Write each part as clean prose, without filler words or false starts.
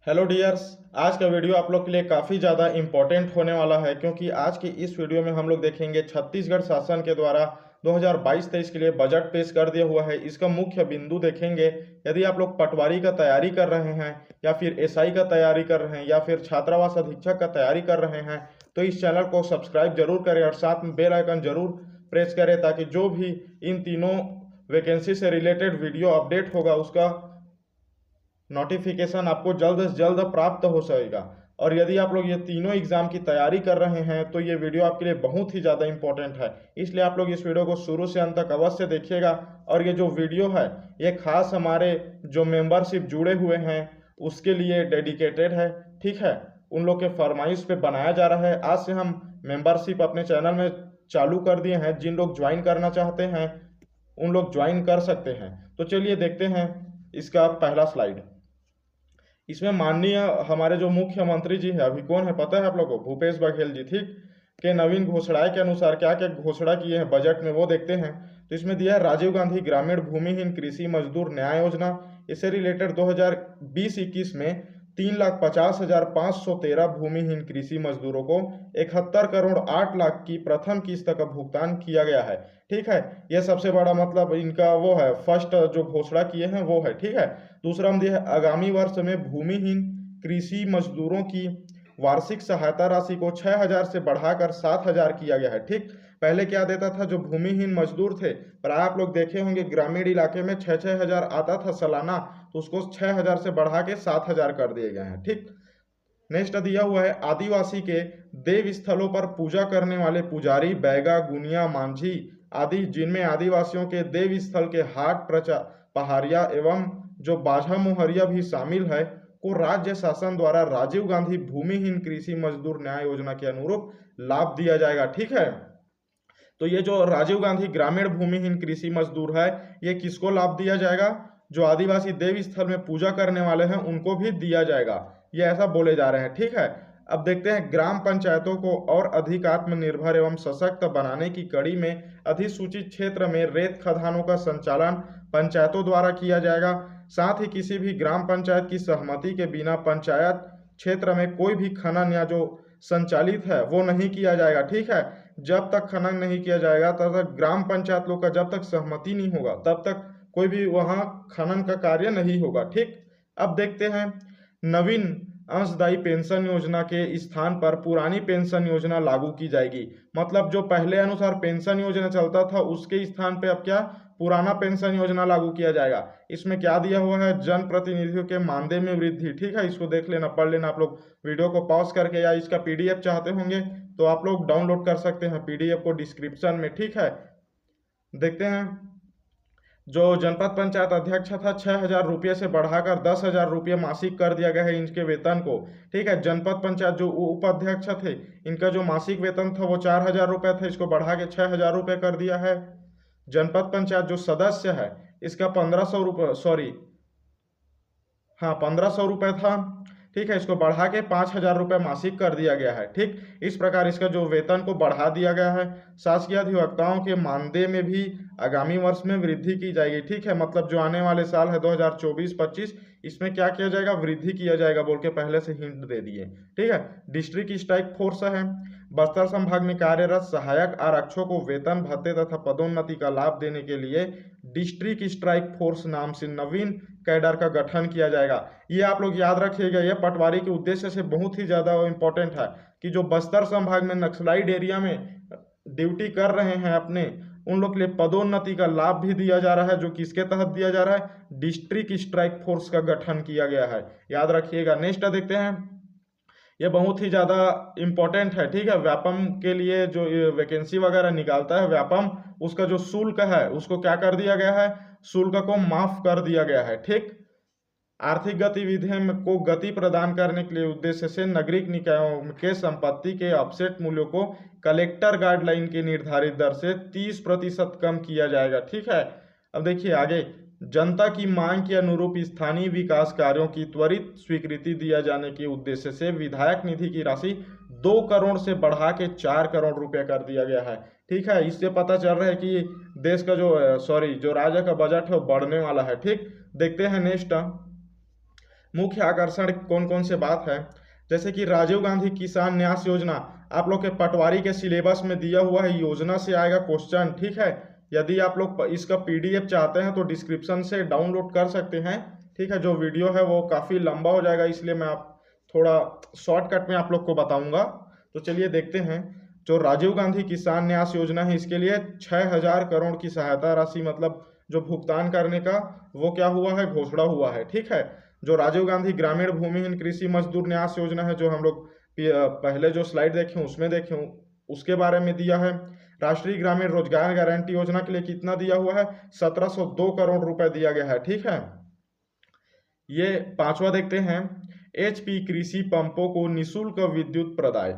Hello dears. आज का video आप लोग के लिए काफ़ी ज़्यादा इम्पोर्टेंट होने वाला है, क्योंकि आज की इस वीडियो में हम लोग देखेंगे छत्तीसगढ़ शासन के द्वारा 2022-23 के लिए बजट पेश कर दिया हुआ है। इसका मुख्य बिंदु देखेंगे। यदि आप लोग पटवारी का तैयारी कर रहे हैं या फिर एसआई का तैयारी कर रहे हैं या फिर छात्रावास अधीक्षक का तैयारी कर रहे हैं तो इस चैनल को सब्सक्राइब जरूर करें और साथ में बेल आइकन जरूर प्रेस करें, ताकि जो भी इन तीनों वैकेंसी से रिलेटेड वीडियो अपडेट होगा उसका नोटिफिकेशन आपको जल्द से जल्द प्राप्त हो सकेगा। और यदि आप लोग ये तीनों एग्जाम की तैयारी कर रहे हैं तो ये वीडियो आपके लिए बहुत ही ज़्यादा इंपॉर्टेंट है, इसलिए आप लोग इस वीडियो को शुरू से अंत तक अवश्य देखिएगा। और ये जो वीडियो है ये खास हमारे जो मेंबरशिप जुड़े हुए हैं उसके लिए डेडिकेटेड है, ठीक है। उन लोग के फरमाइश पे बनाया जा रहा है। आज से हम मेंबरशिप अपने चैनल में चालू कर दिए हैं। जिन लोग ज्वाइन करना चाहते हैं उन लोग ज्वाइन कर सकते हैं। तो चलिए देखते हैं इसका पहला स्लाइड। इसमें माननीय हमारे जो मुख्यमंत्री जी हैं, अभी कौन है पता है आप लोगों को? भूपेश बघेल जी, ठीक, के नवीन घोषणाएं के अनुसार क्या क्या घोषणा किए हैं बजट में वो देखते हैं। तो इसमें दिया है राजीव गांधी ग्रामीण भूमिहीन कृषि मजदूर न्याय योजना। इससे रिलेटेड 2020-21 में 3,50,513 भूमिहीन कृषि मजदूरों को 71,08,00,000 की प्रथम किस्त का भुगतान किया गया है, ठीक है। यह सबसे बड़ा मतलब इनका वो है, फर्स्ट जो घोषणा किए हैं वो है, ठीक है। दूसरा हम दिया है आगामी वर्ष में भूमिहीन कृषि मजदूरों की वार्षिक सहायता राशि को 6,000 से बढ़ाकर 7,000 किया गया है, ठीक। पहले क्या देता था जो भूमिहीन मजदूर थे, पर आप लोग देखे होंगे ग्रामीण इलाके में 6,000 आता था सालाना, तो उसको 6,000 से बढ़ा के 7,000 कर दिए गए हैं, ठीक। नेक्स्ट दिया हुआ है आदिवासी के देव स्थलों पर पूजा करने वाले पुजारी, बैगा, गुनिया, मांझी आदि, जिनमें आदिवासियों के देव स्थल के हाट, पहाड़िया एवं जो बाझा मोहरिया भी शामिल है, को राज्य शासन द्वारा राजीव गांधी भूमिहीन कृषि मजदूर न्याय योजना के अनुरूप लाभ दिया जाएगा, ठीक है। तो ये जो राजीव गांधी ग्रामीण भूमिहीन कृषि मजदूर है, ये किसको लाभ दिया जाएगा? जो आदिवासी देव स्थल में पूजा करने वाले हैं उनको भी दिया जाएगा, ये ऐसा बोले जा रहे हैं, ठीक है। अब देखते हैं ग्राम पंचायतों को और अधिक आत्मनिर्भर एवं सशक्त बनाने की कड़ी में अधिसूचित क्षेत्र में रेत खदानों का संचालन पंचायतों द्वारा किया जाएगा। साथ ही किसी भी ग्राम पंचायत की सहमति के बिना पंचायत क्षेत्र में कोई भी खनन या जो संचालित है वो नहीं किया जाएगा, ठीक है। जब तक खनन नहीं किया जाएगा तब तक ग्राम पंचायत लोग का जब तक सहमति नहीं होगा तब तक कोई भी वहां खनन का कार्य नहीं होगा, ठीक। अब देखते हैं नवीन अंशदायी पेंशन योजना के स्थान पर पुरानी पेंशन योजना लागू की जाएगी। मतलब जो पहले अनुसार पेंशन योजना चलता था उसके स्थान पे अब क्या पुराना पेंशन योजना लागू किया जाएगा। इसमें क्या दिया हुआ है? जन प्रतिनिधियों के मानदेय में वृद्धि, ठीक है। इसको देख लेना, पढ़ लेना आप लोग वीडियो को पॉज करके, या इसका पीडीएफ चाहते होंगे तो आप लोग डाउनलोड कर सकते हैं पीडीएफ को डिस्क्रिप्शन में, ठीक है। देखते हैं जो जनपद पंचायत अध्यक्ष था 6,000 रुपये से बढ़ाकर 10,000 रुपये मासिक कर दिया गया है इनके वेतन को, ठीक है। जनपद पंचायत जो उपाध्यक्ष थे इनका जो मासिक वेतन था वो 4,000 रुपये था, इसको बढ़ा के 6,000 रुपये कर दिया है। जनपद पंचायत जो सदस्य है इसका 1,500 रुपये, सॉरी हाँ 1,500 रुपये था, ठीक है। इसको बढ़ा के 5,000 रुपये मासिक कर दिया गया है, ठीक। इस प्रकार इसका जो वेतन को बढ़ा दिया गया है। शासकीय अधिवक्ताओं के मानदेय में भी आगामी वर्ष में वृद्धि की जाएगी, ठीक है। मतलब जो आने वाले साल है 2024-25, इसमें क्या किया जाएगा? वृद्धि किया जाएगा बोल के पहले से हिंट दे दिए, ठीक है। डिस्ट्रिक्ट स्ट्राइक फोर्स है बस्तर संभाग में कार्यरत सहायक आरक्षकों को वेतन भत्ते तथा पदोन्नति का लाभ देने के लिए डिस्ट्रिक्ट स्ट्राइक फोर्स नाम से नवीन कैडर का गठन किया जाएगा। ये आप लोग याद रखिएगा, ये पटवारी के उद्देश्य से बहुत ही ज्यादा इंपॉर्टेंट है कि जो बस्तर संभाग में नक्सलाइट एरिया में ड्यूटी कर रहे हैं अपने, उन लोग के लिए पदोन्नति का लाभ भी दिया जा रहा है। जो किसके तहत दिया जा रहा है? डिस्ट्रिक्ट स्ट्राइक फोर्स का गठन किया गया है, याद रखिएगा। नेक्स्ट देखते हैं, ये बहुत ही ज़्यादा इम्पोर्टेंट है, ठीक है। व्यापम के लिए जो वैकेंसी वगैरह निकालता है व्यापम, उसका जो शुल्क है उसको क्या कर दिया गया है? शुल्क को माफ कर दिया गया है, ठीक। आर्थिक गतिविधियों को गति प्रदान करने के लिए उद्देश्य से नागरिक निकायों के संपत्ति के ऑफसेट मूल्यों को कलेक्टर गाइडलाइन के निर्धारित दर से 30% कम किया जाएगा, ठीक है। अब देखिए आगे, जनता की मांग के अनुरूप स्थानीय विकास कार्यों की त्वरित स्वीकृति दिया जाने के उद्देश्य से विधायक निधि की राशि 2 करोड़ से बढ़ा के 4 करोड़ रुपए कर दिया गया है, ठीक है। इससे पता चल रहा है कि देश का जो राज्य का बजट है वो बढ़ने वाला है, ठीक। देखते हैं नेक्स्ट, मुख्य आकर्षण कौन कौन से बात है, जैसे कि राजीव गांधी किसान न्यास योजना आप लोग के पटवारी के सिलेबस में दिया हुआ है, योजना से आएगा क्वेश्चन, ठीक है। यदि आप लोग इसका पीडीएफ चाहते हैं तो डिस्क्रिप्शन से डाउनलोड कर सकते हैं, ठीक है। जो वीडियो है वो काफ़ी लंबा हो जाएगा, इसलिए मैं आप थोड़ा शॉर्टकट में आप लोग को बताऊंगा। तो चलिए देखते हैं। जो राजीव गांधी किसान न्यास योजना है, इसके लिए 6,000 करोड़ की सहायता राशि, मतलब जो भुगतान करने का वो क्या हुआ है, घोषणा हुआ है, ठीक है। जो राजीव गांधी ग्रामीण भूमिहीन कृषि मजदूर न्यास योजना है, जो हम लोग पहले जो स्लाइड देखे उसमें देखे उसके बारे में दिया है। राष्ट्रीय ग्रामीण रोजगार गारंटी योजना के लिए कितना दिया हुआ है, 1702 करोड़ रुपए दिया गया है, ठीक है। ये पांचवा देखते हैं, एचपी कृषि पंपों को निःशुल्क विद्युत प्रदाय,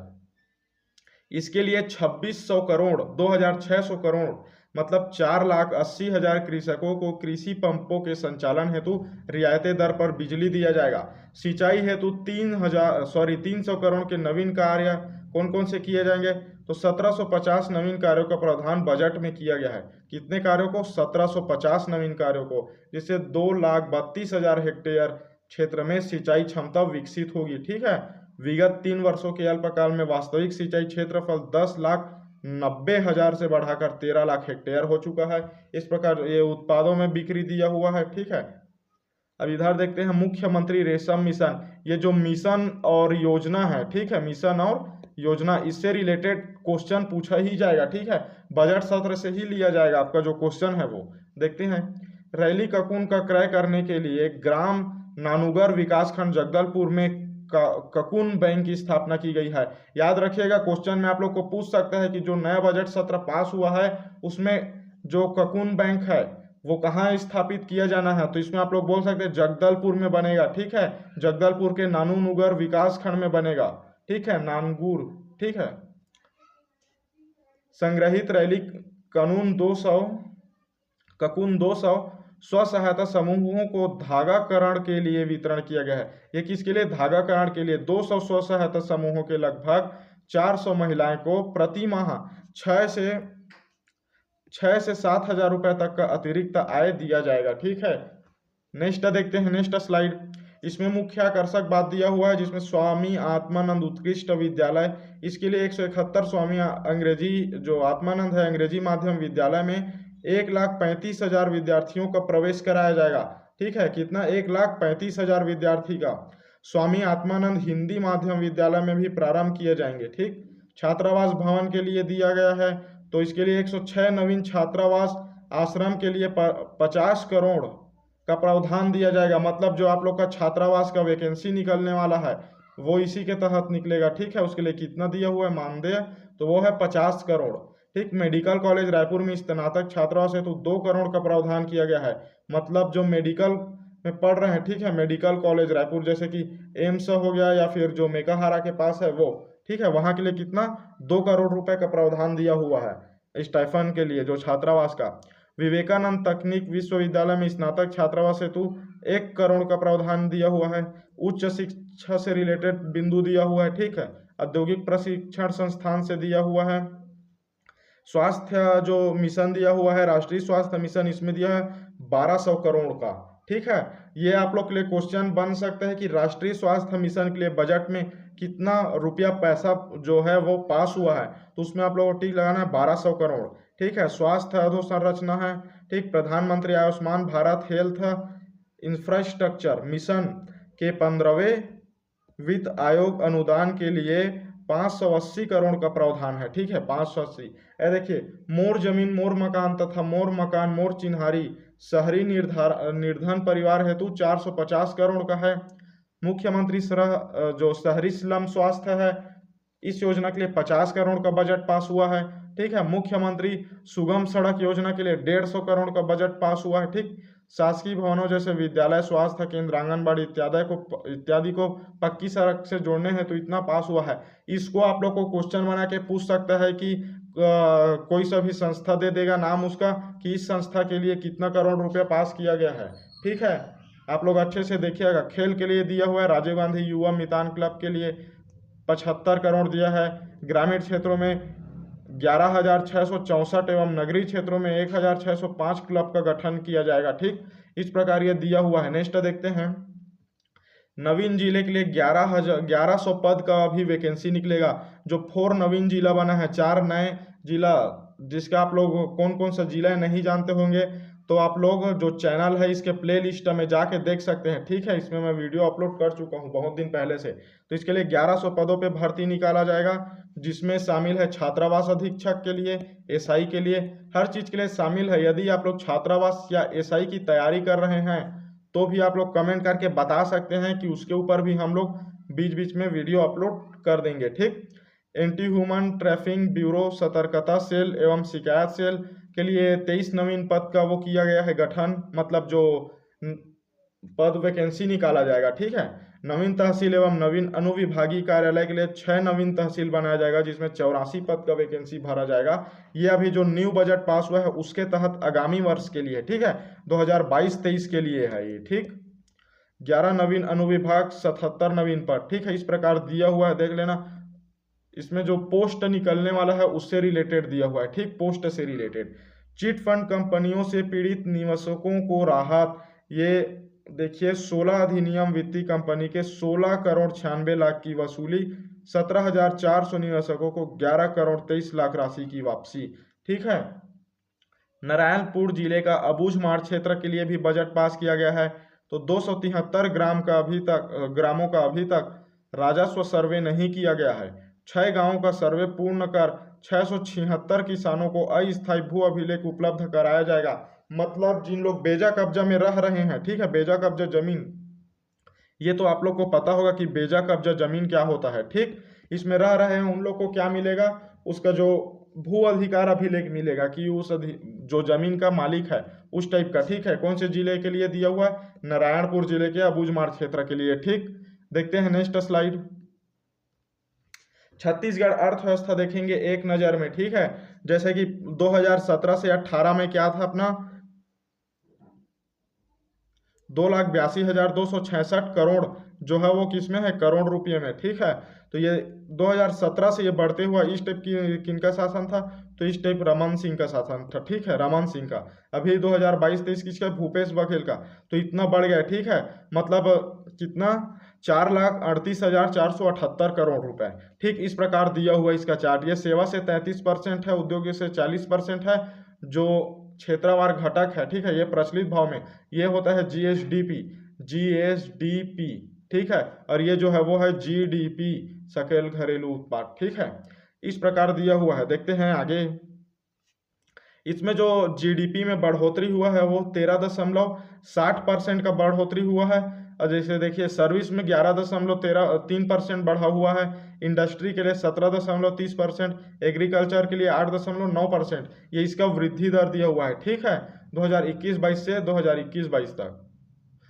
इसके लिए 2600 करोड़ 2600 करोड़ मतलब 4,80,000 कृषकों को कृषि पंपों के संचालन हेतु रियायती दर पर बिजली दिया जाएगा। सिंचाई हेतु 300 करोड़ के नवीन कार्य कौन कौन से किए जाएंगे, तो 1750 नवीन कार्यों का प्रावधान बजट में किया गया है। कितने कार्यों को, 1750 नवीन कार्यों को, जिससे 2,32,000 हेक्टेयर क्षेत्र में सिंचाई क्षमता विकसित होगी, ठीक है। विगत 3 वर्षों के अल्पकाल में वास्तविक सिंचाई क्षेत्रफल 10,90,000 से बढ़ाकर 13 लाख हेक्टेयर हो चुका है। इस प्रकार ये उत्पादों में बिक्री दिया हुआ है, ठीक है। अब इधर देखते हैं मुख्यमंत्री रेशम मिशन, ये जो मिशन और योजना है, ठीक है, मिशन और योजना, इससे रिलेटेड क्वेश्चन पूछा ही जाएगा, ठीक है। बजट सत्र से ही लिया जाएगा आपका जो क्वेश्चन है वो। देखते हैं, रैली ककून का क्रय करने के लिए ग्राम नानुगर विकासखंड जगदलपुर में ककून बैंक की स्थापना की गई है। याद रखिएगा, क्वेश्चन में आप लोग को पूछ सकता है कि जो नया बजट सत्र पास हुआ है उसमें जो ककून बैंक है वो कहाँ स्थापित किया जाना है, तो इसमें आप लोग बोल सकते हैं जगदलपुर में बनेगा, ठीक है। जगदलपुर के नानूनुगर विकास खंड में बनेगा, ठीक है, नानगुर, ठीक है। संग्रहित रैली ककून 200 स्व सहायता समूहों को धागाकरण के लिए वितरण किया गया है। ये किसके लिए, धागाकरण के लिए। 200 स्व सहायता समूहों के लगभग 400 महिलाएं को प्रति माह 6 से 7,000 रुपए तक का अतिरिक्त आय दिया जाएगा, ठीक है। नेक्स्ट देखते हैं, नेक्स्ट स्लाइड। इसमें मुख्य आकर्षक बात दिया हुआ है, जिसमें स्वामी आत्मानंद उत्कृष्ट विद्यालय, इसके लिए 171 स्वामी अंग्रेजी जो आत्मानंद है अंग्रेजी माध्यम विद्यालय में 1,35,000 विद्यार्थियों का प्रवेश कराया जाएगा, ठीक है। कितना, 1,35,000 विद्यार्थी का। स्वामी आत्मानंद हिंदी माध्यम विद्यालय में भी प्रारंभ किए जाएंगे, ठीक। छात्रावास भवन के लिए दिया गया है, तो इसके लिए 106 नवीन छात्रावास आश्रम के लिए 50 करोड़ का प्रावधान दिया जाएगा। मतलब जो आप लोग का छात्रावास का वैकेंसी निकलने वाला है वो इसी के तहत निकलेगा, ठीक है। उसके लिए कितना दिया हुआ है मानदेय, तो वो है 50 करोड़, ठीक। मेडिकल कॉलेज रायपुर में स्नातक छात्रावास है तो 2 करोड़ का प्रावधान किया गया है। मतलब जो मेडिकल में पढ़ रहे हैं, ठीक है, मेडिकल कॉलेज रायपुर जैसे कि एम्स हो गया या फिर जो मेकाहारा के पास है वो, ठीक है, वहाँ के लिए कितना, 2 करोड़ रुपए का प्रावधान दिया हुआ है स्टाइफन के लिए जो छात्रावास का। विवेकानंद तकनीक विश्वविद्यालय में स्नातक छात्रावास हेतु 1 करोड़ का प्रावधान दिया हुआ है। उच्च शिक्षा से रिलेटेड बिंदु दिया हुआ है, ठीक है। औद्योगिक प्रशिक्षण संस्थान से दिया हुआ है। स्वास्थ्य जो मिशन दिया हुआ है, राष्ट्रीय स्वास्थ्य मिशन, इसमें दिया है 1200 करोड़ का, ठीक है। ये आप लोग के लिए क्वेश्चन बन सकता है कि राष्ट्रीय स्वास्थ्य मिशन के लिए बजट में कितना रुपया पैसा जो है वो पास हुआ है, तो उसमें आप लोगों को टिक लगाना है 1200 करोड़, ठीक है। स्वास्थ्य अधोसंरचना है, ठीक। प्रधानमंत्री Ayushman Bharat health infrastructure mission के 15वें वित्त आयोग अनुदान के लिए 580 करोड़ का प्रावधान है, ठीक है, 580। देखिए, मोर जमीन मोर मकान तथा मोर मकान मोर चिन्हारी शहरी निर्धन परिवार हेतु 450 करोड़ का है। मुख्यमंत्री जो शहरी स्लम स्वास्थ्य है, इस योजना के लिए 50 करोड़ का बजट पास हुआ है, ठीक है। मुख्यमंत्री सुगम सड़क योजना के लिए 150 करोड़ का बजट पास हुआ है, ठीक। शासकीय भवनों जैसे विद्यालय, स्वास्थ्य केंद्र, आंगनबाड़ी इत्यादि को पक्की सड़क से जोड़ने हैं तो इतना पास हुआ है। इसको आप लोग को क्वेश्चन बना के पूछ सकता है कि कोई सा भी संस्था दे देगा नाम उसका कि इस संस्था के लिए कितना करोड़ रुपया पास किया गया है, ठीक है। आप लोग अच्छे से देखिएगा। खेल के लिए दिया हुआ है, राजीव गांधी युवा मितान क्लब के लिए 75 करोड़ दिया है। ग्रामीण क्षेत्रों में 11,664 एवं नगरीय क्षेत्रों में 1,605 क्लब का गठन किया जाएगा, ठीक। इस प्रकार ये दिया हुआ है। नेक्स्ट देखते हैं, नवीन जिले के लिए 1100 पद का अभी वैकेंसी निकलेगा। जो 4 नवीन जिला बना है, 4 नए जिला, जिसका आप लोग कौन कौन सा जिला है नहीं जानते होंगे तो आप लोग जो चैनल है इसके प्ले लिस्ट में जाके देख सकते हैं, ठीक है। इसमें मैं वीडियो अपलोड कर चुका हूँ बहुत दिन पहले से। तो इसके लिए 1100 पदों पे भर्ती निकाला जाएगा, जिसमें शामिल है छात्रावास अधीक्षक के लिए, एसआई के लिए, हर चीज़ के लिए शामिल है। यदि आप लोग छात्रावास या एसआई की तैयारी कर रहे हैं तो भी आप लोग कमेंट करके बता सकते हैं कि उसके ऊपर भी हम लोग बीच बीच में वीडियो अपलोड कर देंगे, ठीक। एंटी ह्यूमन ट्रैफिकिंग ब्यूरो, सतर्कता सेल एवं शिकायत सेल के लिए 23 नवीन पद का वो किया गया है गठन, मतलब जो पद वैकेंसी निकाला जाएगा, ठीक है। नवीन तहसील एवं नवीन अनुविभागीय कार्यालय के लिए 6 नवीन तहसील बनाया जाएगा, जिसमें 84 पद का वैकेंसी भरा जाएगा। ये अभी जो न्यू बजट पास हुआ है उसके तहत आगामी वर्ष के लिए, ठीक है, 2022-23 के लिए है ये, ठीक। 11 नवीन अनुविभाग, 77 नवीन पद, ठीक है। इस प्रकार दिया हुआ है, देख लेना। इसमें जो पोस्ट निकलने वाला है उससे रिलेटेड दिया हुआ है, ठीक, पोस्ट से रिलेटेड। चिट फंड कंपनियों से पीड़ित निवेशकों को राहत, ये देखिए 16 अधिनियम वित्तीय कंपनी के 16 करोड़ 96 लाख की वसूली, 17,400 निवेशकों को 11 करोड़ 23 लाख राशि की वापसी, ठीक है। नारायणपुर जिले का अबूझमाड़ क्षेत्र के लिए भी बजट पास किया गया है। तो 273 ग्रामों का अभी तक राजस्व सर्वे नहीं किया गया है। 6 गांवों का सर्वे पूर्ण कर 676 किसानों को अस्थायी भू अभिलेख उपलब्ध कराया जाएगा। मतलब जिन लोग बेजा कब्जा में रह रहे हैं, ठीक है, बेजा कब्जा जमीन, ये तो आप लोग को पता होगा कि बेजा कब्जा जमीन क्या होता है, ठीक। इसमें रह रहे हैं उन लोग को क्या मिलेगा, उसका जो भू अधिकार अभिलेख मिलेगा कि जो जमीन का मालिक है उस टाइप का, ठीक है। कौन से जिले के लिए दिया हुआ है, नारायणपुर जिले के अबूझमाड़ क्षेत्र के लिए, ठीक। देखते हैं नेक्स्ट स्लाइड। छत्तीसगढ़ अर्थव्यवस्था देखेंगे एक नज़र में, ठीक है। जैसे कि 2017 से 18 में क्या था अपना, 2,82,266 करोड़ जो है वो किस में है, करोड़ रुपये में, ठीक है। तो ये 2017 से ये बढ़ते हुआ इस टाइप की किनका शासन था, तो इस टाइप रमन सिंह का शासन था, ठीक है, रमन सिंह का। अभी 2022-23 किसका, भूपेश बघेल का। तो इतना बढ़ गया, ठीक है, मतलब कितना, 4,38,478 करोड़ रुपए, ठीक। इस प्रकार दिया हुआ इसका चार्ट। ये सेवा से 33% है, उद्योग से 40% है, जो क्षेत्रवार घटक है, ठीक है, ये प्रचलित भाव में ये होता है जीएसडीपी, ठीक है, और ये जो है वो है जीडीपी, सकल घरेलू उत्पाद, ठीक है। इस प्रकार दिया हुआ है। देखते हैं आगे। इसमें जो जीडीपी में बढ़ोतरी हुआ है वो 13.60% का बढ़ोतरी हुआ है। और जैसे देखिए सर्विस में 11.3% बढ़ा हुआ है, इंडस्ट्री के लिए 17.30%, एग्रीकल्चर के लिए 8.9%, ये इसका वृद्धि दर दिया हुआ है, ठीक है, 2021-22 से 2021-22 तक,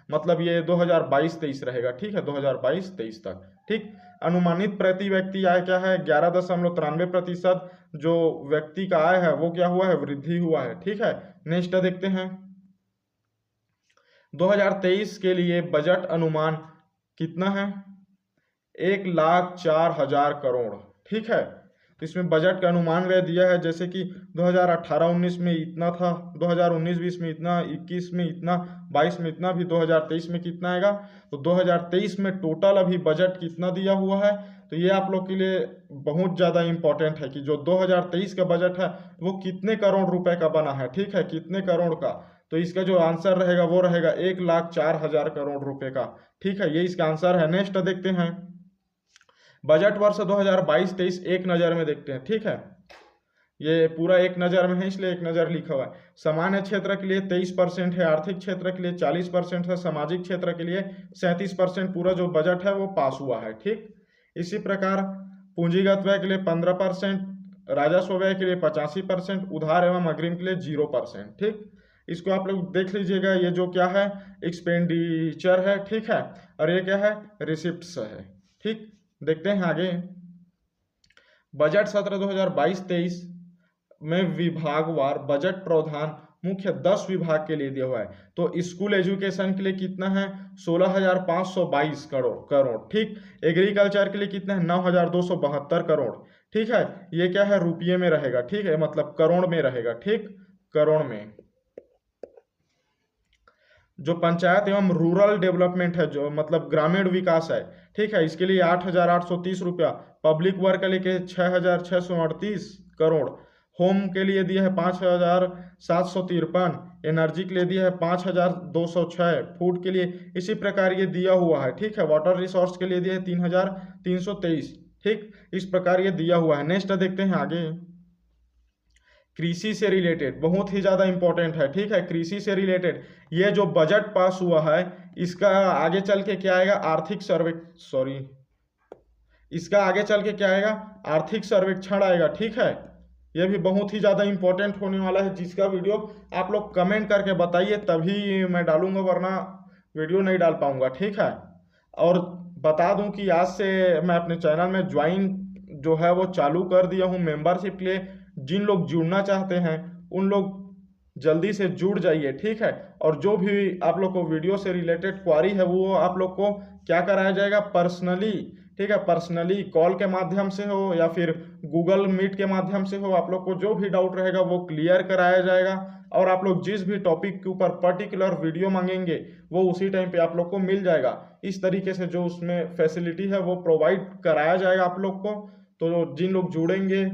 मतलब ये 2022-23 रहेगा, ठीक है, 2022-23 तक, ठीक। अनुमानित प्रति व्यक्ति आय क्या है, 11.93%, जो व्यक्ति का आय है वो क्या हुआ है, वृद्धि हुआ है, ठीक है। नेक्स्ट देखते हैं 2023 के लिए बजट अनुमान कितना है, 1,04,000 करोड़, ठीक है। तो इसमें बजट का अनुमान वह दिया है, जैसे कि 2018-19 में इतना था, 2019-20 में इतना, 21 में इतना, 22 में इतना, भी 2023 में कितना आएगा। तो 2023 में टोटल अभी बजट कितना दिया हुआ है, तो ये आप लोग के लिए बहुत ज़्यादा इम्पोर्टेंट है कि जो 2023 का बजट है वो कितने करोड़ रुपए का बना है, ठीक है, कितने करोड़ का। तो इसका जो आंसर रहेगा वो रहेगा 1,04,000 करोड़ रुपए का, ठीक है, ये इसका आंसर है। नेक्स्ट देखते हैं बजट वर्ष 2022-23 एक नज़र में देखते हैं, ठीक है। ये पूरा एक नज़र में है इसलिए एक नज़र लिखा हुआ है। सामान्य क्षेत्र के लिए 23% है, आर्थिक क्षेत्र के लिए 40% है, सामाजिक क्षेत्र के लिए 37% पूरा जो बजट है वो पास हुआ है, ठीक। इसी प्रकार पूंजीगत व्यय के लिए 15%, राजस्व व्यय के लिए 85%, उधार एवं अग्रिम के लिए 0%, ठीक। इसको आप लोग देख लीजिएगा, ये जो क्या है एक्सपेंडिचर है, ठीक है, और ये क्या है रिसिप्ट्स है, ठीक। देखते हैं आगे। बजट सत्र 2022-23 में विभागवार बजट प्रावधान मुख्य 10 विभाग के लिए दिया हुआ है। तो स्कूल एजुकेशन के लिए कितना है, 16,522 करोड़, ठीक। एग्रीकल्चर के लिए कितना है, 9,272 करोड़, ठीक है। ये क्या है, रुपये में रहेगा, ठीक है, मतलब करोड़ में रहेगा, ठीक, करोड़ में। जो पंचायत एवं रूरल डेवलपमेंट है, जो मतलब ग्रामीण विकास है, ठीक है, इसके लिए 8,830 रुपया। पब्लिक वर्क के लिए 6,638 करोड़। होम के लिए दिया है 5,753। एनर्जी के लिए दिया है 5,206। फूड के लिए इसी प्रकार ये दिया हुआ है, ठीक है। वाटर रिसोर्स के लिए दिया है 3,323, ठीक, इस प्रकार ये दिया हुआ है। नेक्स्ट देखते हैं आगे। कृषि से रिलेटेड बहुत ही ज़्यादा इंपॉर्टेंट है, ठीक है। कृषि से रिलेटेड ये जो बजट पास हुआ है, इसका आगे चल के क्या आएगा, आर्थिक सर्वे, सॉरी, इसका आगे चल के क्या आएगा, आर्थिक सर्वेक्षण आएगा, ठीक है। ये भी बहुत ही ज़्यादा इंपॉर्टेंट होने वाला है, जिसका वीडियो आप लोग कमेंट करके बताइए, तभी मैं डालूंगा, वरना वीडियो नहीं डाल पाऊंगा, ठीक है। और बता दूं कि आज से मैं अपने चैनल में ज्वाइन जो है वो चालू कर दिया हूँ मेंबरशिप के लिए। जिन लोग जुड़ना चाहते हैं उन लोग जल्दी से जुड़ जाइए, ठीक है। और जो भी आप लोग को वीडियो से रिलेटेड क्वारी है वो आप लोग को क्या कराया जाएगा, पर्सनली, ठीक है, पर्सनली कॉल के माध्यम से हो या फिर गूगल मीट के माध्यम से हो, आप लोग को जो भी डाउट रहेगा वो क्लियर कराया जाएगा। और आप लोग जिस भी टॉपिक के ऊपर पर्टिकुलर वीडियो मांगेंगे वो उसी टाइम पे आप लोग को मिल जाएगा। इस तरीके से जो उसमें फैसिलिटी है वो प्रोवाइड कराया जाएगा आप लोग को। तो जिन लोग जुड़ेंगे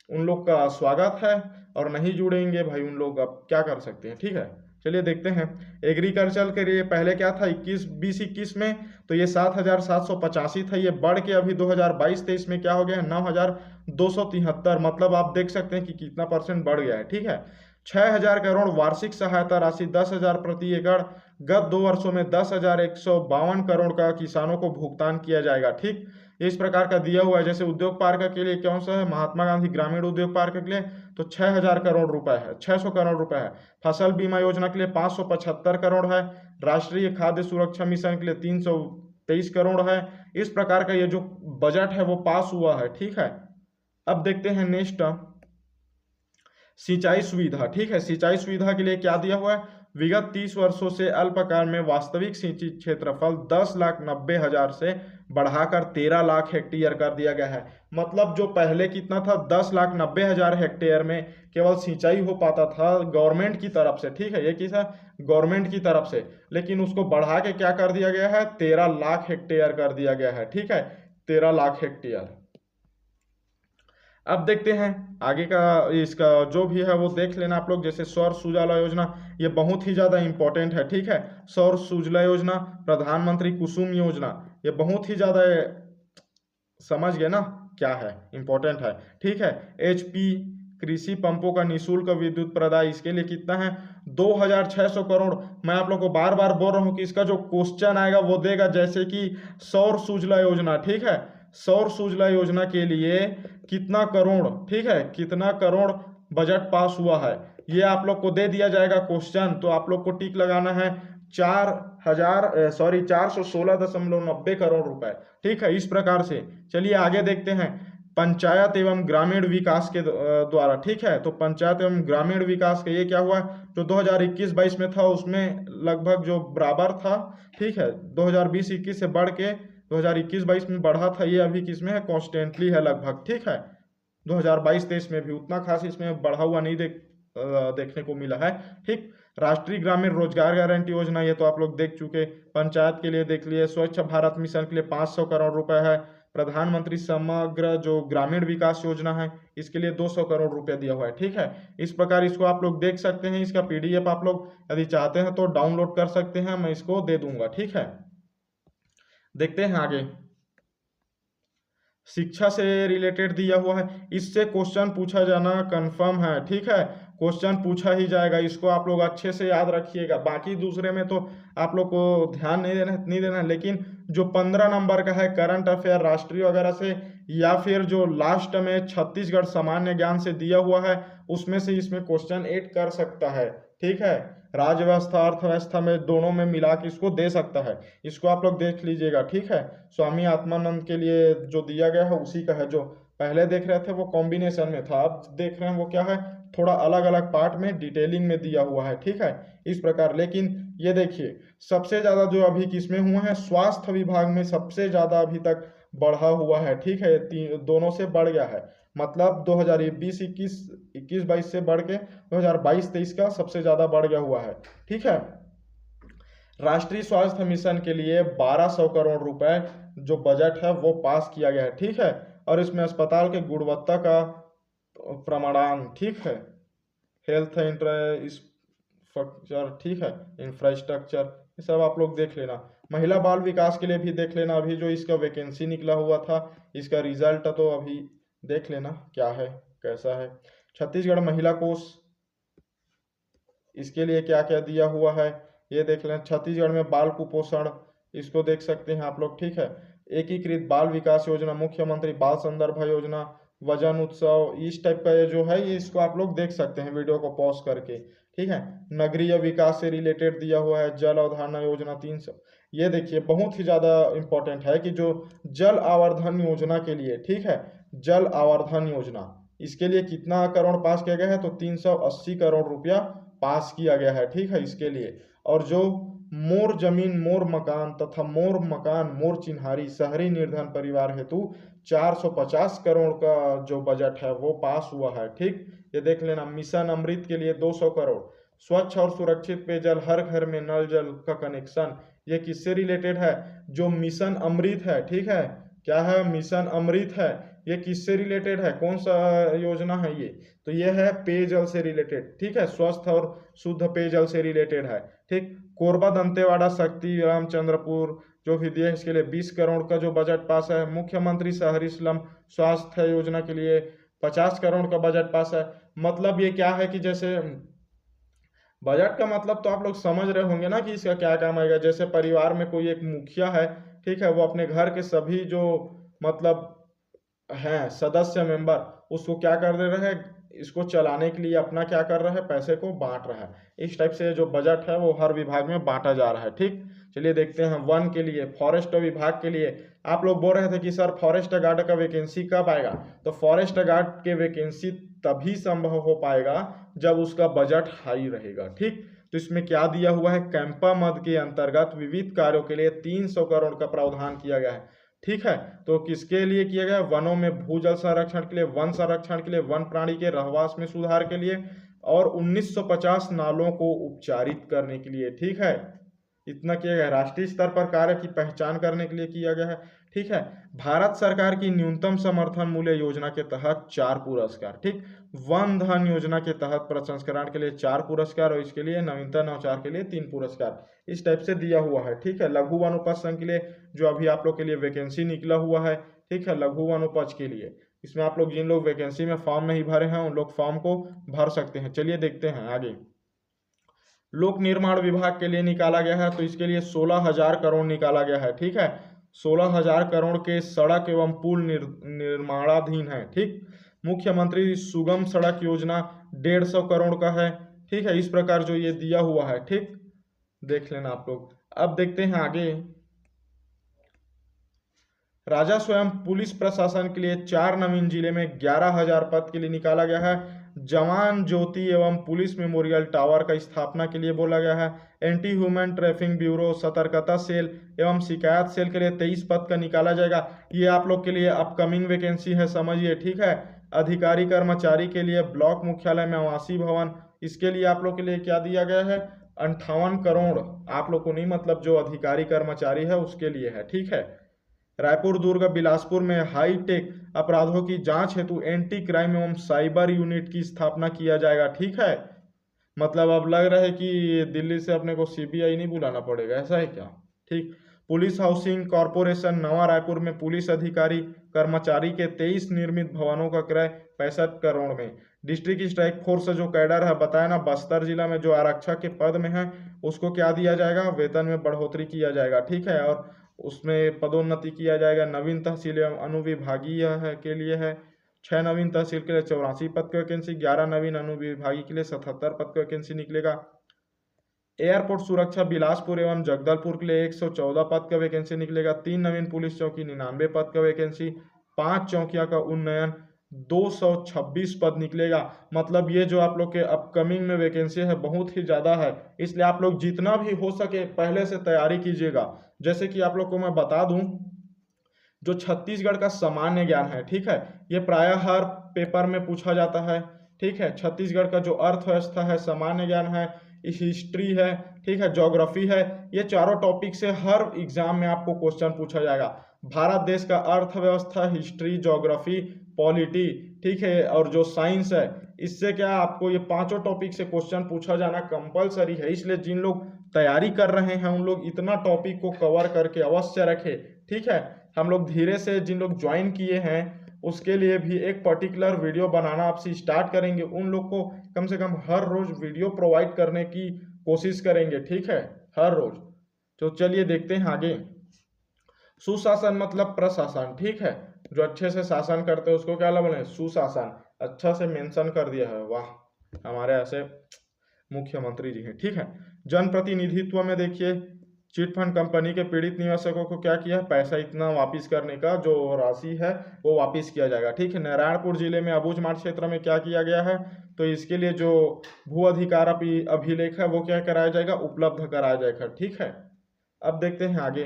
उन लोग का स्वागत है, और नहीं जुड़ेंगे भाई उन लोग अब क्या कर सकते हैं, ठीक है। चलिए देखते हैं। एग्रीकल्चर के लिए पहले क्या था, 21 में तो ये 7,785 था, ये बढ़ के अभी 2022-23 में क्या हो गया है, 9,273। मतलब आप देख सकते हैं कि कितना परसेंट बढ़ गया है, ठीक है। 6,000 करोड़ वार्षिक सहायता राशि, 10,000 प्रति एकड़। गत 2 वर्षों में 10,152 करोड़ का किसानों को भुगतान किया जाएगा, ठीक। इस प्रकार का दिया हुआ है। जैसे उद्योग पार्क के लिए कौन सा है, महात्मा गांधी ग्रामीण उद्योग पार्क के लिए तो 6,000 करोड़ रुपए है, 600 करोड़ रुपए है। फसल बीमा योजना के लिए 575 करोड़ है। राष्ट्रीय खाद्य सुरक्षा मिशन के लिए 323 करोड़ है। इस प्रकार का ये जो बजट है वो पास हुआ है, ठीक है। अब देखते हैं नेक्स्ट, सिंचाई सुविधा, ठीक है। सिंचाई सुविधा के लिए क्या दिया हुआ है, विगत 30 वर्षों से अल्पकाल में वास्तविक सिंचित क्षेत्रफल 10,90,000 से बढ़ाकर 13 लाख हेक्टेयर कर दिया गया है। मतलब जो पहले कितना था, 10,90,000 हेक्टेयर में केवल सिंचाई हो पाता था गवर्नमेंट की तरफ से, ठीक है। ये किस है, गवर्नमेंट की तरफ से, लेकिन उसको बढ़ा के क्या कर दिया गया है, 13 लाख हेक्टेयर कर दिया गया है, ठीक है, 13 लाख हेक्टेयर। अब देखते हैं आगे का, इसका जो भी है वो देख लेना आप लोग। जैसे सौर सुजला योजना, ये बहुत ही ज़्यादा इंपॉर्टेंट है, ठीक है। सौर सुजला योजना, प्रधानमंत्री कुसुम योजना, ये बहुत ही ज़्यादा, समझ गए ना क्या है, इंपॉर्टेंट है, ठीक है। HP कृषि पंपों का निःशुल्क विद्युत प्रदाय, इसके लिए कितना है, 2,600 करोड़। मैं आप लोग को बार बार बोल रहा हूँ कि इसका जो क्वेश्चन आएगा वो देगा, जैसे कि सौर सुजला योजना, ठीक है, सौर सुजला योजना के लिए कितना करोड़, ठीक है, कितना करोड़ बजट पास हुआ है, ये आप लोग को दे दिया जाएगा क्वेश्चन। तो आप लोग को टिक लगाना है 4,416.90 करोड़ रुपए, ठीक है, इस प्रकार से। चलिए आगे देखते हैं। पंचायत एवं ग्रामीण विकास के द्वारा, ठीक है, तो पंचायत एवं ग्रामीण विकास का ये क्या हुआ, जो 2021-22 में था उसमें लगभग जो बराबर था, ठीक है। 2020-21 से बढ़ के 2021-22 में बढ़ा था, ये अभी किसमें है, कॉन्स्टेंटली है लगभग, ठीक है। 2022-23 में भी उतना खास इसमें बढ़ा हुआ नहीं देखने को मिला है, ठीक। राष्ट्रीय ग्रामीण रोजगार गारंटी योजना, ये तो आप लोग देख चुके। पंचायत के लिए देख लिए। स्वच्छ भारत मिशन के लिए 500 करोड़ रुपए है। प्रधानमंत्री समग्र जो ग्रामीण विकास योजना है, इसके लिए 200 करोड़ रुपए दिया हुआ है, ठीक है। इस प्रकार इसको आप लोग देख सकते हैं। इसका PDF आप लोग यदि चाहते हैं तो डाउनलोड कर सकते हैं, मैं इसको दे दूंगा, ठीक है। देखते हैं आगे। शिक्षा से रिलेटेड दिया हुआ है, इससे क्वेश्चन पूछा जाना कंफर्म है, ठीक है, क्वेश्चन पूछा ही जाएगा। इसको आप लोग अच्छे से याद रखिएगा। बाकी दूसरे में तो आप लोग को ध्यान नहीं देना, लेकिन जो 15 नंबर का है करंट अफेयर राष्ट्रीय वगैरह से, या फिर जो लास्ट में छत्तीसगढ़ सामान्य ज्ञान से दिया हुआ है, उसमें से इसमें क्वेश्चन ऐड कर सकता है, ठीक है। राज्य व्यवस्था अर्थव्यवस्था में दोनों में मिला के इसको दे सकता है। इसको आप लोग देख लीजिएगा, ठीक है। स्वामी आत्मानंद के लिए जो दिया गया है उसी का है। जो पहले देख रहे थे वो कॉम्बिनेशन में था, अब देख रहे हैं वो क्या है, थोड़ा अलग अलग पार्ट में डिटेलिंग में दिया हुआ है, ठीक है, इस प्रकार। लेकिन ये देखिए सबसे ज्यादा जो अभी किसमें हुआ है, स्वास्थ्य विभाग में सबसे ज्यादा अभी तक बढ़ा हुआ है, ठीक है। दोनों से बढ़ गया है, मतलब 2020-21 से बढ़ के 2022-23 का सबसे ज्यादा बढ़ गया हुआ है, ठीक है। राष्ट्रीय स्वास्थ्य मिशन के लिए 1200 करोड़ रुपए जो बजट है वो पास किया गया है, ठीक है। और इसमें अस्पताल के गुणवत्ता का प्रमाणन, ठीक है, हेल्थ इंफ्रास्ट्रक्चर, ठीक है, इंफ्रास्ट्रक्चर, ये सब आप लोग देख लेना। महिला बाल विकास के लिए भी देख लेना, अभी जो इसका वैकेंसी निकला हुआ था इसका रिजल्ट तो अभी देख लेना क्या है कैसा है। छत्तीसगढ़ महिला कोष, इसके लिए क्या क्या दिया हुआ है ये देख लें। छत्तीसगढ़ में बाल कुपोषण, इसको देख सकते हैं आप लोग, ठीक है। एकीकृत बाल विकास योजना, मुख्यमंत्री बाल संदर्भ योजना, वजन उत्सव, इस टाइप का ये जो है ये इसको आप लोग देख सकते हैं वीडियो को पॉज करके, ठीक है। नगरीय विकास से रिलेटेड दिया हुआ है, जल अवधारणा योजना 300, ये देखिए बहुत ही ज़्यादा इंपॉर्टेंट है कि जो जल आवर्धन योजना के लिए, ठीक है, जल आवर्धन योजना, इसके लिए कितना करोड़ पास किया गया है, तो 380 करोड़ रुपया पास किया गया है, ठीक है, इसके लिए। और जो मोर जमीन मोर मकान तथा मोर मकान मोर चिन्हारी शहरी निर्धन परिवार हेतु 450 करोड़ का जो बजट है वो पास हुआ है, ठीक, ये देख लेना। मिशन अमृत के लिए 200 करोड़, स्वच्छ और सुरक्षित पेयजल, हर घर में नल जल का कनेक्शन, ये किससे रिलेटेड है, जो मिशन अमृत है, ठीक है, क्या है, मिशन अमृत है, ये किससे रिलेटेड है, कौन सा योजना है ये, तो ये है पेयजल से रिलेटेड, ठीक है, स्वस्थ और शुद्ध पेयजल से रिलेटेड है, ठीक। कोरबा दंतेवाड़ा शक्ति रामचंद्रपुर जो भी दिया है इसके लिए 20 करोड़ का जो बजट पास है। मुख्यमंत्री शहरी स्लम स्वास्थ्य योजना के लिए 50 करोड़ का बजट पास है। मतलब ये क्या है कि जैसे बजट का मतलब तो आप लोग समझ रहे होंगे ना कि इसका क्या काम आएगा। जैसे परिवार में कोई एक मुखिया है, ठीक है, वो अपने घर के सभी जो मतलब हैं सदस्य मेंबर, उसको क्या कर दे रहे हैं, इसको चलाने के लिए अपना क्या कर रहा है, पैसे को बांट रहा है। इस टाइप से जो बजट है वो हर विभाग में बांटा जा रहा है, ठीक। चलिए देखते हैं वन के लिए, फॉरेस्ट विभाग के लिए आप लोग बोल रहे थे कि सर फॉरेस्ट गार्ड का वैकेंसी कब आएगा, तो फॉरेस्ट गार्ड के वैकेंसी तभी संभव हो पाएगा जब उसका बजट हाई रहेगा, ठीक। तो इसमें क्या दिया हुआ है, कैंपा मद के अंतर्गत विविध कार्यों के लिए 300 करोड़ का प्रावधान किया गया है, ठीक है। तो किसके लिए किया गया, वनों में भूजल संरक्षण के लिए, वन संरक्षण के लिए, वन प्राणी के रहवास में सुधार के लिए और 1950 नालों को उपचारित करने के लिए, ठीक है, इतना किया गया। राष्ट्रीय स्तर पर कार्य की पहचान करने के लिए किया गया है, ठीक है। भारत सरकार की न्यूनतम समर्थन मूल्य योजना के तहत 4 पुरस्कार, ठीक। वन धन योजना के तहत प्रसंस्करण के लिए 4 पुरस्कार और इसके लिए नवीनतम नवाचार के लिए 3 पुरस्कार, इस टाइप से दिया हुआ है, ठीक है। लघु वनोपज संघ के लिए जो अभी आप लोग के लिए वैकेंसी निकला हुआ है, ठीक है, लघु वनोपज के लिए, इसमें आप लोग जिन लोग वैकेंसी में फॉर्म नहीं भरे हैं उन लोग फॉर्म को भर सकते हैं। चलिए देखते हैं आगे। लोक निर्माण विभाग के लिए निकाला गया है, तो इसके लिए 16,000 करोड़ निकाला गया है, ठीक है। 16,000 करोड़ के सड़क एवं पुल निर्माणाधीन है, ठीक। मुख्यमंत्री सुगम सड़क योजना 150 करोड़ का है, ठीक है। इस प्रकार जो ये दिया हुआ है, ठीक, देख लेना आप लोग। अब देखते हैं आगे। राजा स्वयं पुलिस प्रशासन के लिए 4 नवीन जिले में 11,000 पद के लिए निकाला गया है। जवान ज्योति एवं पुलिस मेमोरियल टावर का स्थापना के लिए बोला गया है। एंटी ह्यूमन ट्रैफिकिंग ब्यूरो, सतर्कता सेल एवं शिकायत सेल के लिए 23 पद का निकाला जाएगा। ये आप लोग के लिए अपकमिंग वैकेंसी है, समझिए, ठीक है। अधिकारी कर्मचारी के लिए ब्लॉक मुख्यालय में आवासीय भवन, इसके लिए आप लोग के लिए क्या दिया गया है, 58 करोड़ आप लोग को नहीं, मतलब जो अधिकारी कर्मचारी है उसके लिए है, ठीक है। रायपुर, दुर्ग, बिलासपुर में हाईटेक अपराधों की जांच हेतु एंटी क्राइम एवं साइबर यूनिट की स्थापना किया जाएगा, ठीक है। मतलब अब लग रहा है कि दिल्ली से अपने को सीबीआई नहीं बुलाना पड़ेगा, ऐसा है क्या, ठीक। पुलिस हाउसिंग कॉरपोरेशन नवा रायपुर में पुलिस अधिकारी कर्मचारी के 23 निर्मित भवनों का क्रय 65 करोड़ में। डिस्ट्रिक्ट स्ट्राइक फोर्स जो कैडर है, बताया ना, बस्तर जिला में जो आरक्षक के पद में है उसको क्या दिया जाएगा, वेतन में बढ़ोतरी किया जाएगा, ठीक है। और उसमें पदोन्नति किया जाएगा। नवीन तहसील एवं अनुविभागीय है के लिए है 6 नवीन तहसील के लिए 84 पद की वैकेंसी, 11 नवीन अनुविभागीय के लिए 77 पद की वैकेंसी निकलेगा। एयरपोर्ट सुरक्षा बिलासपुर एवं जगदलपुर के लिए 114 पद का वैकेंसी निकलेगा। 3 नवीन पुलिस चौकी 99 पद का वैकेंसी, 5 चौकियां का उन्नयन 226 पद निकलेगा। मतलब ये जो आप लोग के अपकमिंग में वैकेंसी है बहुत ही ज़्यादा है, इसलिए आप लोग जितना भी हो सके पहले से तैयारी कीजिएगा। जैसे कि आप लोग को मैं बता दूं, जो छत्तीसगढ़ का सामान्य ज्ञान है, ठीक है, ये प्रायः हर पेपर में पूछा जाता है, ठीक है। छत्तीसगढ़ का जो अर्थव्यवस्था है, सामान्य ज्ञान है, हिस्ट्री है, ठीक है, ज्योग्राफी है। ये चारों टॉपिक से हर एग्जाम में आपको क्वेश्चन पूछा जाएगा। भारत देश का अर्थव्यवस्था, हिस्ट्री, ज्योग्राफी, पॉलिटी, ठीक है, और जो साइंस है, इससे क्या आपको ये पांचों टॉपिक से क्वेश्चन पूछा जाना कंपलसरी है। इसलिए जिन लोग तैयारी कर रहे हैं उन लोग इतना टॉपिक को कवर करके अवश्य रखें, ठीक है। हम लोग धीरे से जिन लोग ज्वाइन किए हैं उसके लिए भी एक पर्टिकुलर वीडियो बनाना आपसे स्टार्ट करेंगे। उन लोग को कम से कम हर रोज वीडियो प्रोवाइड करने की कोशिश करेंगे, ठीक है, हर रोज। तो चलिए देखते हैं आगे। सुशासन मतलब प्रशासन, ठीक है, जो अच्छे से शासन करते हैं उसको क्या बोले, सुशासन। अच्छा से मेंशन कर दिया है, वाह, हमारे ऐसे मुख्यमंत्री जी हैं, ठीक है। जनप्रतिनिधित्व में देखिए, चिटफंड कंपनी के पीड़ित निवेशकों को क्या किया, पैसा इतना वापिस करने का जो राशि है वो वापिस किया जाएगा, ठीक है। नारायणपुर जिले में अबूझमाड़ क्षेत्र में क्या किया गया है, तो इसके लिए जो भू अधिकार अभिलेख है वो क्या कराया जाएगा, उपलब्ध कराया जाएगा, ठीक है। अब देखते हैं आगे।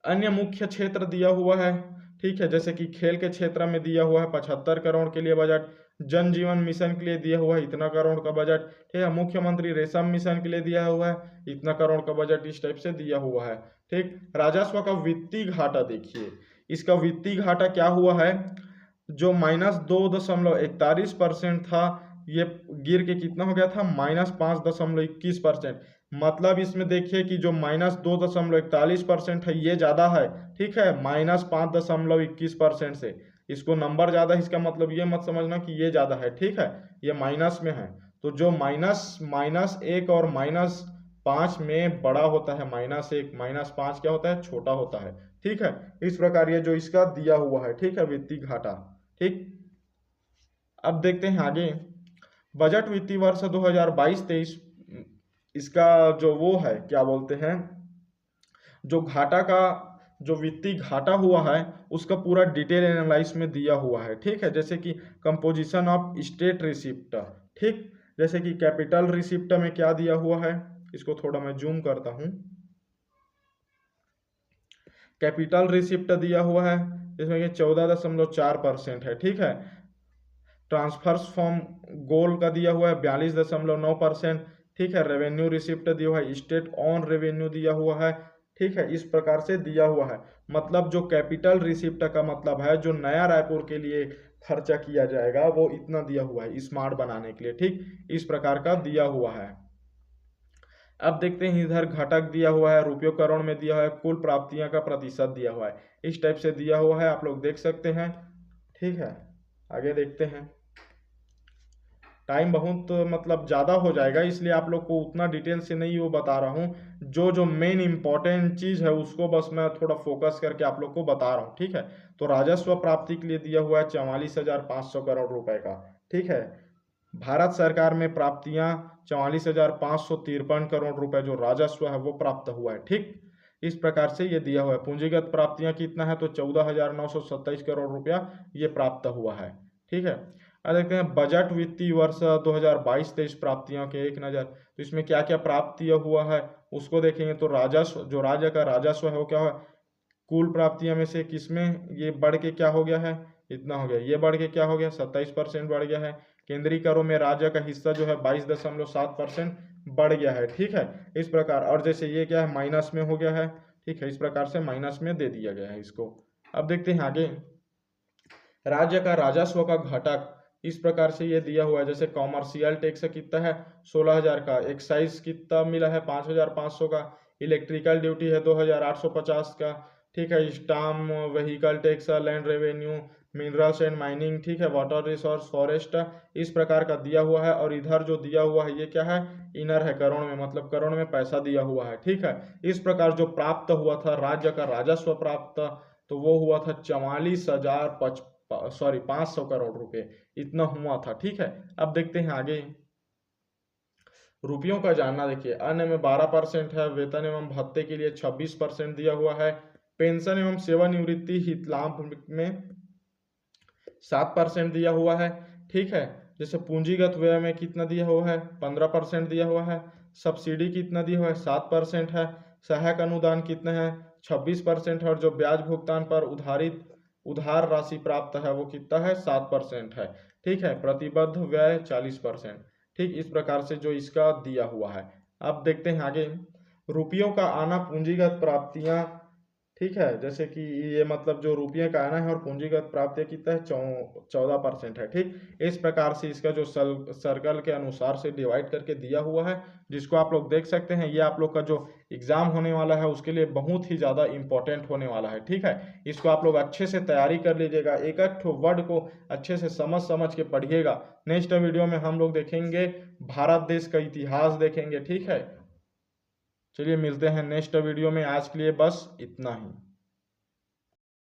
अन्य मुख्य क्षेत्र दिया हुआ है, ठीक है, जैसे कि खेल के क्षेत्र में दिया हुआ है 75 करोड़ के लिए बजट, जन जीवन मिशन के लिए दिया हुआ है इतना करोड़ का बजट, ठीक है। मुख्यमंत्री रेशम मिशन के लिए दिया हुआ है इतना करोड़ का बजट, इस टाइप से दिया हुआ है, ठीक। राजस्व का वित्तीय घाटा देखिए, इसका वित्तीय घाटा क्या हुआ है, जो -2.41% था, ये गिर के कितना हो गया था, -5.21%। मतलब इसमें देखिए कि जो -2.41% है ये ज़्यादा है, ठीक है, -5.21% से। इसको नंबर ज़्यादा है, इसका मतलब ये मत समझना कि ये ज़्यादा है, ठीक है, ये माइनस में है। तो जो -1 और -5 में बड़ा होता है, -1 -5 क्या होता है, छोटा होता है, ठीक है। इस प्रकार ये जो इसका दिया हुआ है, ठीक है, वित्तीय घाटा, ठीक। अब देखते हैं आगे। बजट वित्तीय वर्ष 2022-23, इसका जो वो है क्या बोलते हैं, जो घाटा का जो वित्तीय घाटा हुआ है उसका पूरा डिटेल एनालाइज में दिया हुआ है, ठीक है। जैसे कि कंपोजिशन ऑफ स्टेट रिसिप्ट, ठीक, जैसे कि कैपिटल रिसिप्ट में क्या दिया हुआ है, इसको थोड़ा मैं जूम करता हूं। कैपिटल रिसिप्ट दिया हुआ है, इसमें ये 14.4% है, ठीक है। ट्रांसफर्स फ्रॉम गोल का दिया हुआ है 42.9%, ठीक है। रेवेन्यू रिसिप्ट दिया हुआ है, स्टेट ऑन रेवेन्यू दिया हुआ है, ठीक है, इस प्रकार से दिया हुआ है। मतलब जो कैपिटल रिसिप्ट का मतलब है जो नया रायपुर के लिए खर्चा किया जाएगा वो इतना दिया हुआ है स्मार्ट बनाने के लिए, ठीक, इस प्रकार का दिया हुआ है। अब देखते हैं इधर घटक दिया हुआ है, रुपयों करोड़ में दिया हुआ है, कुल प्राप्तियां का प्रतिशत दिया हुआ है, इस टाइप से दिया हुआ है, आप लोग देख सकते हैं, ठीक है। आगे देखते हैं। टाइम बहुत मतलब ज़्यादा हो जाएगा इसलिए आप लोग को उतना डिटेल से नहीं वो बता रहा हूँ, जो मेन इंपॉर्टेंट चीज़ है उसको बस मैं थोड़ा फोकस करके आप लोग को बता रहा हूँ, ठीक है। तो राजस्व प्राप्ति के लिए दिया हुआ है 44,500 करोड़ रुपए का, ठीक है। भारत सरकार में प्राप्तियां 44,553 करोड़ रुपए जो राजस्व है वो प्राप्त हुआ है, ठीक, इस प्रकार से ये दिया हुआ है। पूंजीगत प्राप्तियां कितना है, तो 14,927 करोड़ रुपया ये प्राप्त हुआ है, ठीक है। अब देखते हैं बजट वित्तीय वर्ष 2022-23 प्राप्तियों के एक नज़र, तो इसमें क्या क्या प्राप्तियां हुआ है उसको देखेंगे। तो राजस्व, जो राज्य का राजस्व है वो क्या है, कुल प्राप्तियों में से किसमें ये बढ़ के क्या हो गया है, इतना हो गया, ये बढ़ के क्या हो गया, 27% बढ़ गया है। केंद्रीय करों में राज्य का हिस्सा जो है 22.7% बढ़ गया है, ठीक है, इस प्रकार। और जैसे ये क्या है, माइनस में हो गया है, ठीक है, इस प्रकार से माइनस में दे दिया गया है इसको। अब देखते हैं आगे। राज्य का राजस्व का घटक इस प्रकार से ये दिया हुआ है, जैसे कॉमर्शियल टैक्स कितना है 16,000 का, एक्साइज कितना मिला है 5,500 का, इलेक्ट्रिकल ड्यूटी है 2,850 का, ठीक है, stamp, vehicle tax, land revenue, minerals and mining, ठीक है, वाटर रिसोर्स, फॉरेस्ट, इस प्रकार का दिया हुआ है। और इधर जो दिया हुआ है ये क्या है, इनर है, करोड़ में, मतलब करोड़ में पैसा दिया हुआ है, ठीक है। इस प्रकार जो प्राप्त हुआ था राज्य का राजस्व प्राप्त, तो वो हुआ था 500 करोड़ रुपए, इतना हुआ था, ठीक है। अब देखते हैं आगे। रुपयों का जानना देखिए, अन्य में 12% है, वेतन एवं भत्ते के लिए 26% दिया हुआ है, पेंशन एवं सेवानिवृत्ति हित लाभ में 7% दिया हुआ है, ठीक है। जैसे पूंजीगत व्यय में कितना दिया हुआ है, 15% दिया हुआ है, सब्सिडी कितना दिया हुआ है, 7% है, सहायक अनुदान कितना है, 26% है, और जो ब्याज भुगतान पर उधार राशि प्राप्त है वो कितना है, 7% है, ठीक है। प्रतिबद्ध व्यय 40%, ठीक, इस प्रकार से जो इसका दिया हुआ है। अब देखते हैं आगे, रुपयों का आना, पूंजीगत प्राप्तियां, ठीक है, जैसे कि ये मतलब जो रुपये का आना है और पूंजीगत प्राप्ति कितना है, 14% है। ठीक, इस प्रकार से इसका जो सर्कल के अनुसार से डिवाइड करके दिया हुआ है, जिसको आप लोग देख सकते हैं। ये आप लोग का जो एग्जाम होने वाला है उसके लिए बहुत ही ज़्यादा इंपॉर्टेंट होने वाला है। ठीक है, इसको आप लोग अच्छे से तैयारी कर लीजिएगा, एक एक वर्ड को अच्छे से समझ समझ के पढ़िएगा। नेक्स्ट वीडियो में हम लोग देखेंगे भारत देश का इतिहास देखेंगे। ठीक है, चलिए मिलते हैं नेक्स्ट वीडियो में, आज के लिए बस इतना ही।